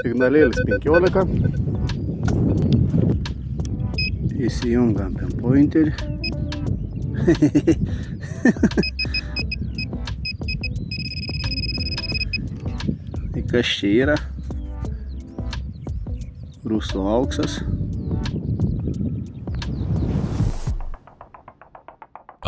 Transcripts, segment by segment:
Signalėlis 15. Įsijungiam pinpointerį. Tai kas čia yra? Rusų auksas.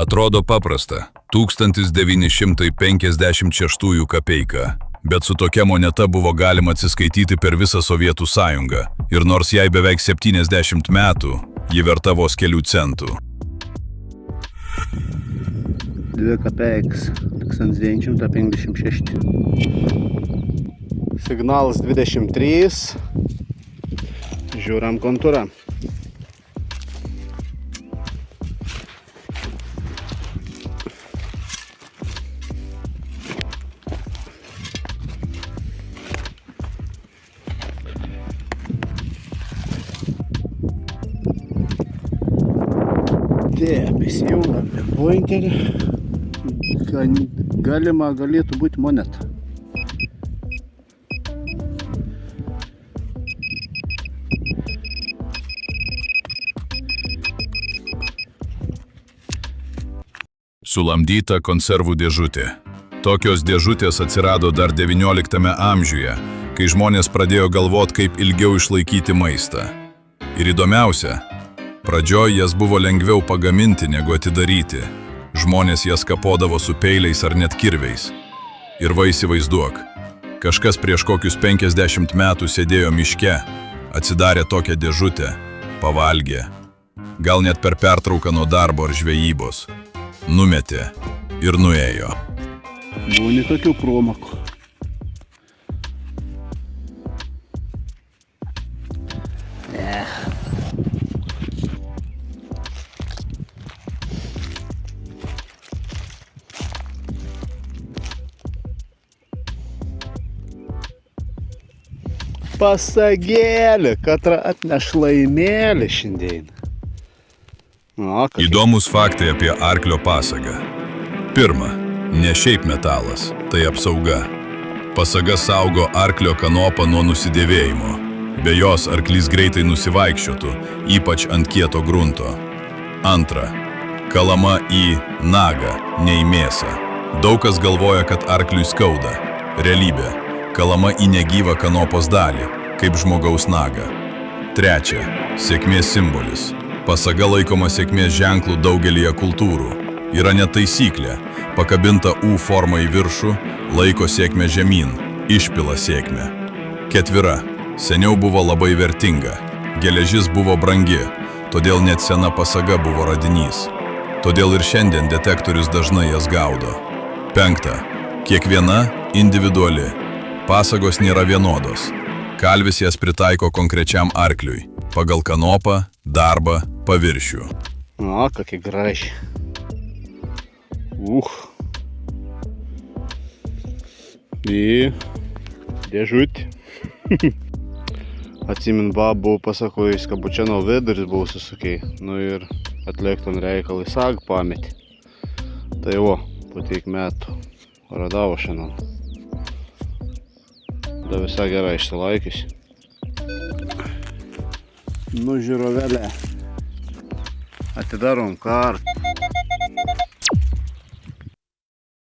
Atrodo paprasta. 1956 kapeika. Bet su tokia moneta buvo galima atsiskaityti per visą Sovietų sąjungą. Ir nors jai beveik 70 metų, ji verta vos kelių centų. 2 kapeiks, 1956. Signalas 23. Žiūram kontūrą. Taip, įsijungiam pinpointerį. Galėtų būti moneta. Sulamdyta konservų dėžutė. Tokios dėžutės atsirado dar XIX amžiuje, kai žmonės pradėjo galvot, kaip ilgiau išlaikyti maistą. Ir įdomiausia, pradžioj jas buvo lengviau pagaminti negu atidaryti. Žmonės jas kapodavo su peiliais ar net kirviais. Ir va įsivaizduok, kažkas prieš kokius 50 metų sėdėjo miške, atsidarė tokią dėžutę, pavalgė. Gal net per pertrauką nuo darbo ar žvejybos. Numetė ir nuėjo. Būni tokių promakų. Pasagėlį, katra atneš laimėlį šiandien. Įdomus faktai apie arklio pasagą. Pirma, ne šiaip metalas, tai apsauga. Pasaga saugo arklio kanopą nuo nusidėvėjimo. Be jos arklys greitai nusivaikščiotų, ypač ant kieto grunto. Antra, kalama į nagą, ne į mėsą. Daug kas galvoja, kad arkliui skauda. Realybė. Kalama į negyvą kanopos dalį, kaip žmogaus nagą. Trečia, sėkmės simbolis. Pasaga laikoma sėkmės ženklų daugelyje kultūrų. Yra net taisyklė, pakabinta U forma į viršų, laiko sėkmę žemyn, išpila sėkmę. Ketvira, seniau buvo labai vertinga. Geležis buvo brangi, todėl net sena pasaga buvo radinys. Todėl ir šiandien detektorius dažnai jas gaudo. Penkta, kiekviena individuali. Pasagos nėra vienodos. Kalvis jas pritaiko konkrečiam arkliui, pagal kanopą, darbą, paviršių. O, kokie graži. Į dėžutį. Atsimint, buvau pasakojus, kabučiano viduris buvau susukiai. Nu ir atlikton reikalai sag pametį. Tai o, po tiek metų radavo šiandien. Da visai gerai išsilaikius. Nu, žiūrovelė. Atidarom kartą.